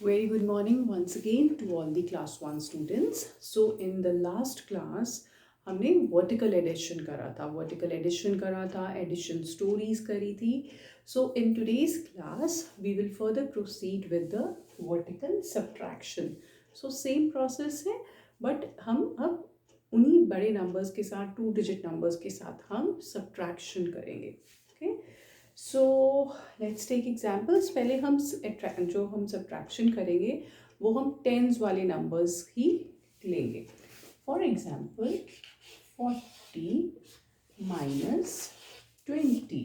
Very good morning once again to all the class 1 students. So in the last class हमने vertical addition करा था addition stories करी थी. So in today's class we will further proceed with the vertical subtraction. So same process है but हम अब उन्हीं बड़े नंबर्स के साथ 2 डिजिट नंबर्स के साथ हम सब्ट्रैक्शन करेंगे. Okay, so let's take examples. पहले हम जो हम सब्ट्रैक्शन करेंगे वो हम टेंस वाले नंबर्स ही लेंगे. For example 40 minus 20.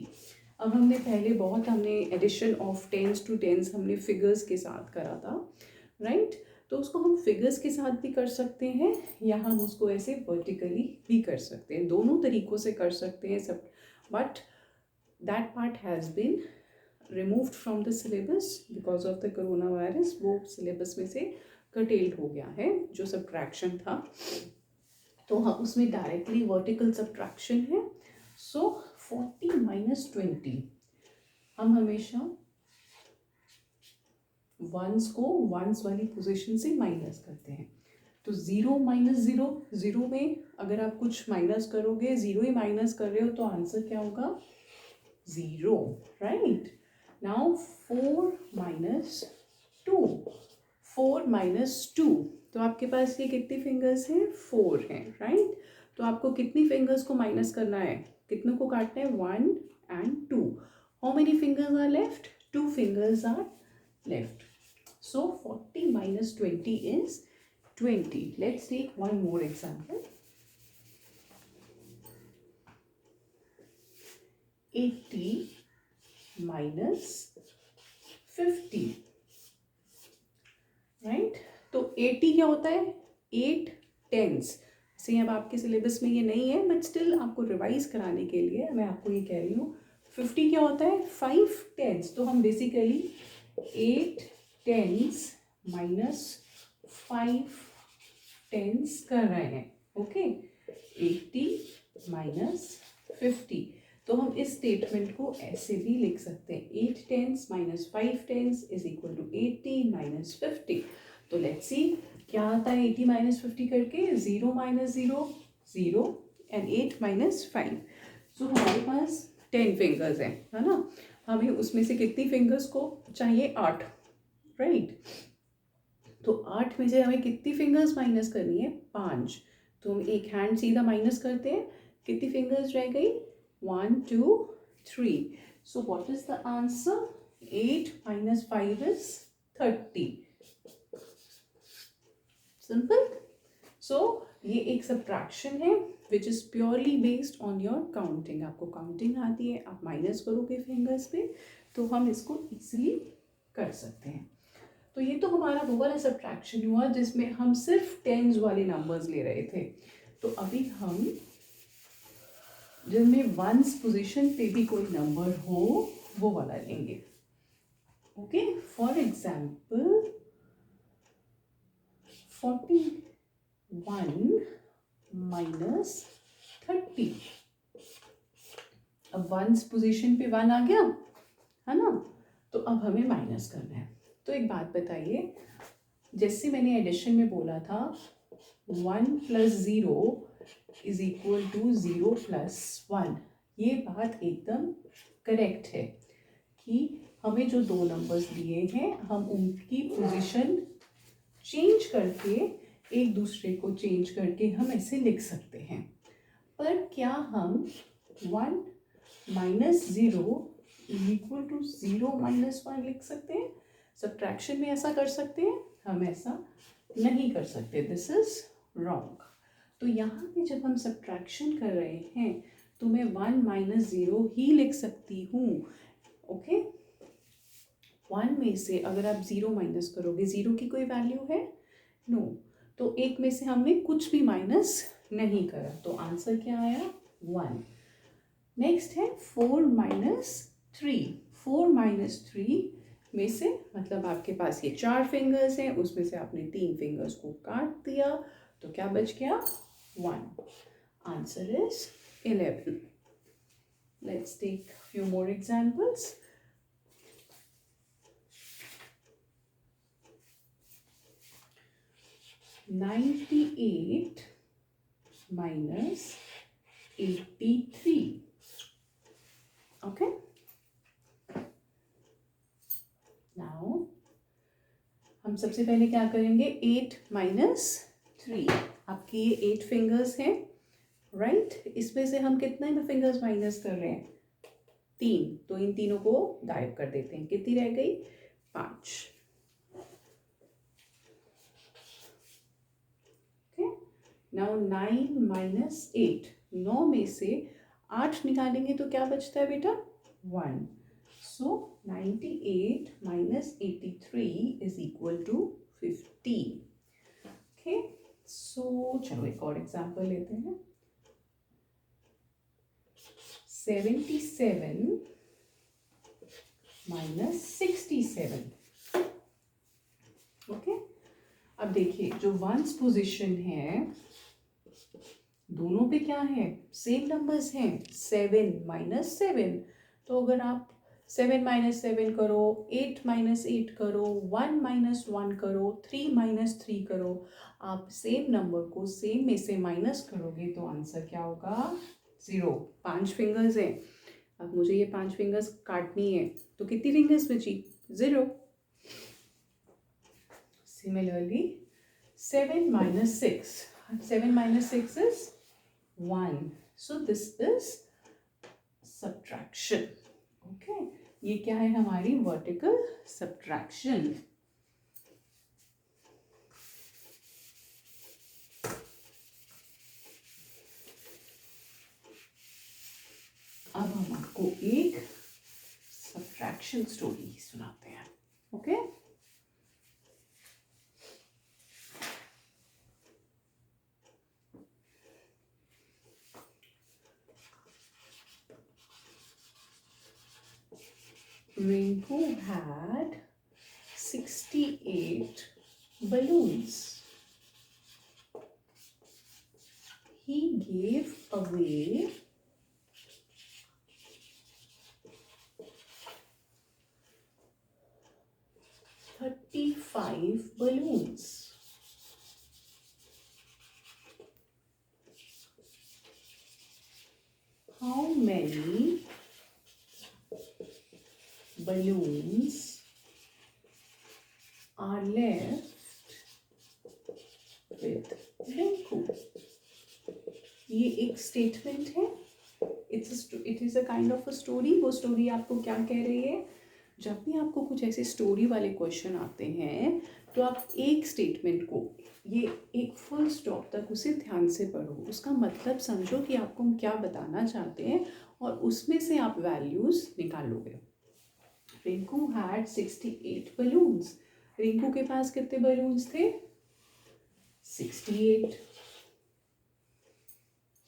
अब हमने पहले हमने addition of tens to tens हमने फिगर्स के साथ करा था, राइट? तो उसको हम फिगर्स के साथ भी कर सकते हैं या हम उसको ऐसे वर्टिकली भी कर सकते हैं. दोनों तरीक़ों से कर सकते हैं सब, but that part has been removed from the syllabus because of the corona virus. वो सिलेबस में से कटेल्ड हो गया है जो सब्ट्रैक्शन था, तो हाँ उसमें डायरेक्टली वर्टिकल सब्ट्रैक्शन है. सो 40 माइनस 20 हम हमेशा वंस को वंस वाली पोजीशन से माइनस करते हैं. तो 0 माइनस 0, 0 में अगर आप कुछ माइनस करोगे, 0 ही माइनस कर रहे हो तो आंसर क्या होगा? 0, राइट? नाउ 4 माइनस 2, 4 माइनस 2, तो आपके पास ये कितनी फिंगर्स हैं? 4 हैं, राइट? तो आपको कितनी फिंगर्स को माइनस करना है? कितनों को काटना है? 1 and 2. How many fingers are left? 2 fingers are left. So 40 minus 20 is 20. Let's take one more example. 80 minus 50. Right? तो 80 क्या होता है? 8 tens. से अब आपके सिलेबस में ये नहीं है बट स्टिल आपको रिवाइज कराने के लिए मैं आपको ये कह रही हूँ. 50 क्या होता है? 5 tens. तो हम बेसिकली 8 tens माइनस 5 tens कर रहे हैं. Okay, 80 minus 50. तो हम इस स्टेटमेंट को ऐसे भी लिख सकते हैं. 8 tens minus 5 tens is equal to 80 minus 50. तो लेट्स सी क्या आता है 80 माइनस 50 करके. 0 माइनस 0, 0 एंड 8 माइनस 5. सो हमारे पास 10 फिंगर्स हैं, है ना? हमें उसमें से कितनी फिंगर्स को चाहिए? 8, राइट? तो 8 में से हमें कितनी फिंगर्स माइनस करनी है? 5. तो हम एक हैंड सीधा माइनस करते हैं. कितनी फिंगर्स रह गई? 1 2 3. So what is the answer? 8 minus 5 is 30. Simple. So ये एक सब्ट्रैक्शन है which is purely based on your counting. आपको काउंटिंग आती है, आप माइनस करोगे फिंगर्स पे, तो हम इसको इजीली कर सकते हैं. तो ये तो हमारा वो वाला सब्ट्रैक्शन हुआ जिसमें हम सिर्फ टेंस वाले नंबर्स ले रहे थे. तो अभी हम जिनमें वंस पोजीशन पे भी कोई नंबर हो वो वाला लेंगे. Okay, for example 41 minus 30. अब वंस पोजीशन पे 1 आ गया, है ना? तो अब हमें माइनस करना है. तो एक बात बताइए, जैसे मैंने एडिशन में बोला था 1 plus 0 is equal to 0 plus 1. ये बात एकदम करेक्ट है कि हमें जो दो नंबर्स दिए हैं हम उनकी पोजीशन चेंज करके एक दूसरे को चेंज करके हम ऐसे लिख सकते हैं. पर क्या हम 1 minus 0 is equal to 0 minus 1 लिख सकते हैं? सब्ट्रैक्शन में ऐसा कर सकते हैं? हम ऐसा नहीं कर सकते. This is wrong. तो यहाँ पे जब हम सब्ट्रैक्शन कर रहे हैं तो मैं 1 माइनस 0 ही लिख सकती हूँ. ओके, 1 में से अगर आप 0 माइनस करोगे, 0 की कोई वैल्यू है? नो. तो एक में से हमने कुछ भी माइनस नहीं करा, तो आंसर क्या आया? 1. नेक्स्ट है 4 माइनस 3. 4 माइनस 3 में से मतलब आपके पास ये 4 फिंगर्स हैं, उसमें से आपने 3 फिंगर्स को काट दिया, तो क्या बच गया? 1. Answer is 11. Let's take few more examples. 98 minus 83. Okay. Now हम सबसे पहले क्या करेंगे, 8 minus 3. आपकी ये 8 फिंगर्स हैं, राइट? इसमें से हम कितने में फिंगर्स माइनस कर रहे हैं? 3. तो इन तीनों को गायब कर देते हैं. कितनी रह गई? 5. ओके. Now 9 minus 8. 9 में से 8 निकालेंगे तो क्या बचता है बेटा? 1. So 98 minus 83 is equal to 15. Okay. So चलो एक और एग्जाम्पल लेते हैं. 77 minus 67. Okay. अब देखिए जो वंस पोजीशन है, दोनों पे क्या है? सेम नंबर्स हैं. 7 minus 7. तो अगर आप 7 minus 7 करो, 8 minus 8 करो, 1 minus 1 करो, 3 minus 3 करो, आप सेम नंबर को सेम में से माइनस करोगे तो आंसर क्या होगा? 0. 5 फिंगर्स हैं. अब मुझे ये 5 फिंगर्स काटनी है तो कितनी फिंगर्स बची? 0. Similarly 7 minus 6. 7 minus 6 is 1. So this is subtraction. Okay. ये क्या है? हमारी वर्टिकल सब्ट्रैक्शन. अब हम आपको एक सब्ट्रैक्शन स्टोरी सुनाते हैं. Okay. Rinku had 68 balloons. He gave away 35 balloons. How many balloons are left with Rinku? ये एक स्टेटमेंट है. It is a kind of a story. वो स्टोरी आपको क्या कह रही है? जब भी आपको कुछ ऐसे स्टोरी वाले क्वेश्चन आते हैं तो आप एक स्टेटमेंट को, ये एक फुल स्टॉप तक उसे ध्यान से पढ़ो, उसका मतलब समझो कि आपको हम क्या बताना चाहते हैं और उसमें से आप वैल्यूज निकालोगे. Rinku had 68 balloons. रिंकू के पास कितने बलून्स थे? 68.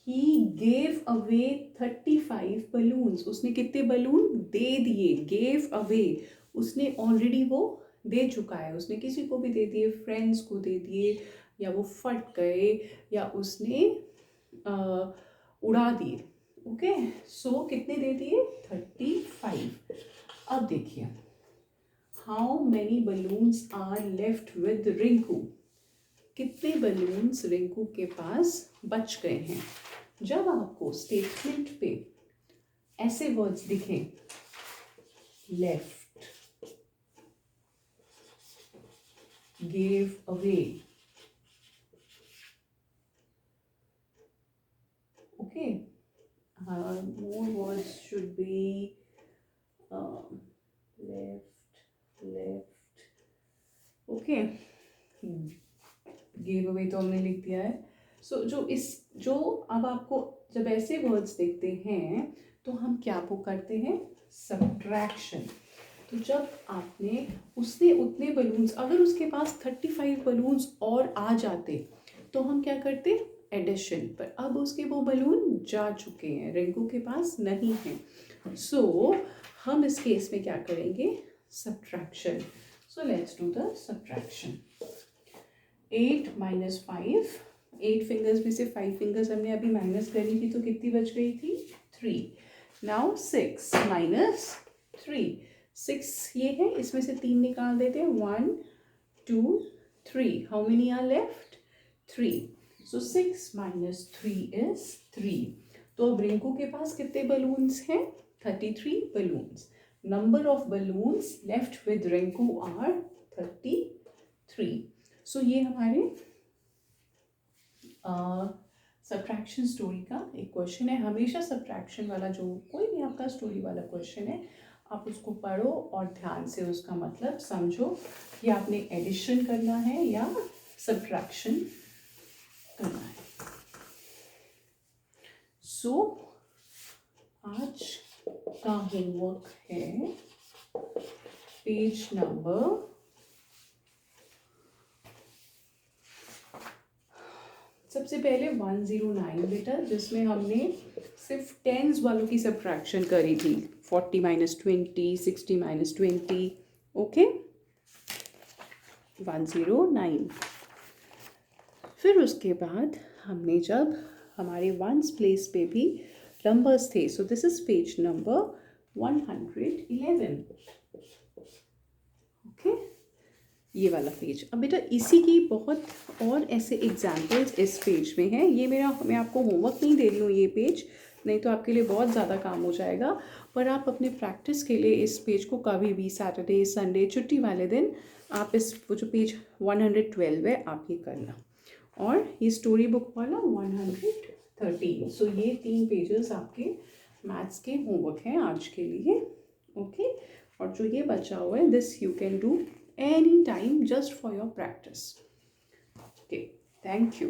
He gave away 35 balloons. उसने कितने बलून दे दिए? gave away. उसने ऑलरेडी वो दे चुका है. उसने किसी को भी दे दिए, फ्रेंड्स को दे दिए, या वो फट गए, या उसने उड़ा दिए. ओके. सो कितने दे दिए? 35. अब देखिए, how many balloons are left with Rinku. कितने बलून्स रिंकू के पास बच गए हैं? जब आपको स्टेटमेंट पे ऐसे वर्ड्स दिखें, left, gave away, okay, more words should be left, okay. Give away तो हमने लिख दिया है. सो जो अब आपको जब ऐसे वर्ड्स देखते हैं तो हम क्या वो करते हैं? सब्ट्रैक्शन. तो जब आपने उसने उतने बलून्स, अगर उसके पास 35 बलून्स और आ जाते तो हम क्या करते? एडिशन. पर अब उसके वो बलून जा चुके हैं, रिंकू के पास नहीं है. सो हम इस केस में क्या करेंगे? Subtraction. So let's do the subtraction. 8 minus 5. 8 fingers में से 5 फिंगर्स हमने अभी माइनस करी थी तो कितनी बच गई थी? 3. Now 6 minus 3. 6 ये है, इसमें से 3 निकाल देते हैं. 1 2 3. How many are left? 3. So 6 minus 3 is 3. तो अब रिंकू के पास कितने बलून्स हैं? 33 balloons. Number of balloons left with Rinku are 33. So ये हमारे सब्ट्रैक्शन स्टोरी का एक क्वेश्चन है. हमेशा सब्ट्रैक्शन वाला जो कोई भी आपका स्टोरी वाला क्वेश्चन है, आप उसको पढ़ो और ध्यान से उसका मतलब समझो कि आपने एडिशन करना है या सब्ट्रैक्शन करना है. सो आज का होमवर्क है पेज नंबर 109 बेटा, जिसमें हमने सिर्फ टेंस वालों की सब्ट्रैक्शन करी थी. 40 minus 20, 60 minus 20. ओके, 109. फिर उसके बाद हमने जब हमारे वंस प्लेस पे भी नंबर्स थे, so this is page number 111. Okay, ये वाला पेज. अब बेटा इसी की बहुत और ऐसे एग्जाम्पल्स इस पेज में हैं. ये मैं आपको होमवर्क नहीं दे रही हूँ ये पेज, नहीं तो आपके लिए बहुत ज़्यादा काम हो जाएगा. पर आप अपने प्रैक्टिस के लिए इस पेज को कभी भी सैटरडे संडे छुट्टी वाले दिन आप वो जो पेज 112 है आप ये करना, और ये स्टोरी बुक वाला 113. सो ये 3 पेजेस आपके मैथ्स के होमवर्क हैं आज के लिए. ओके, और जो ये बचा हुआ है this you can do any time just for your practice. Okay, thank you.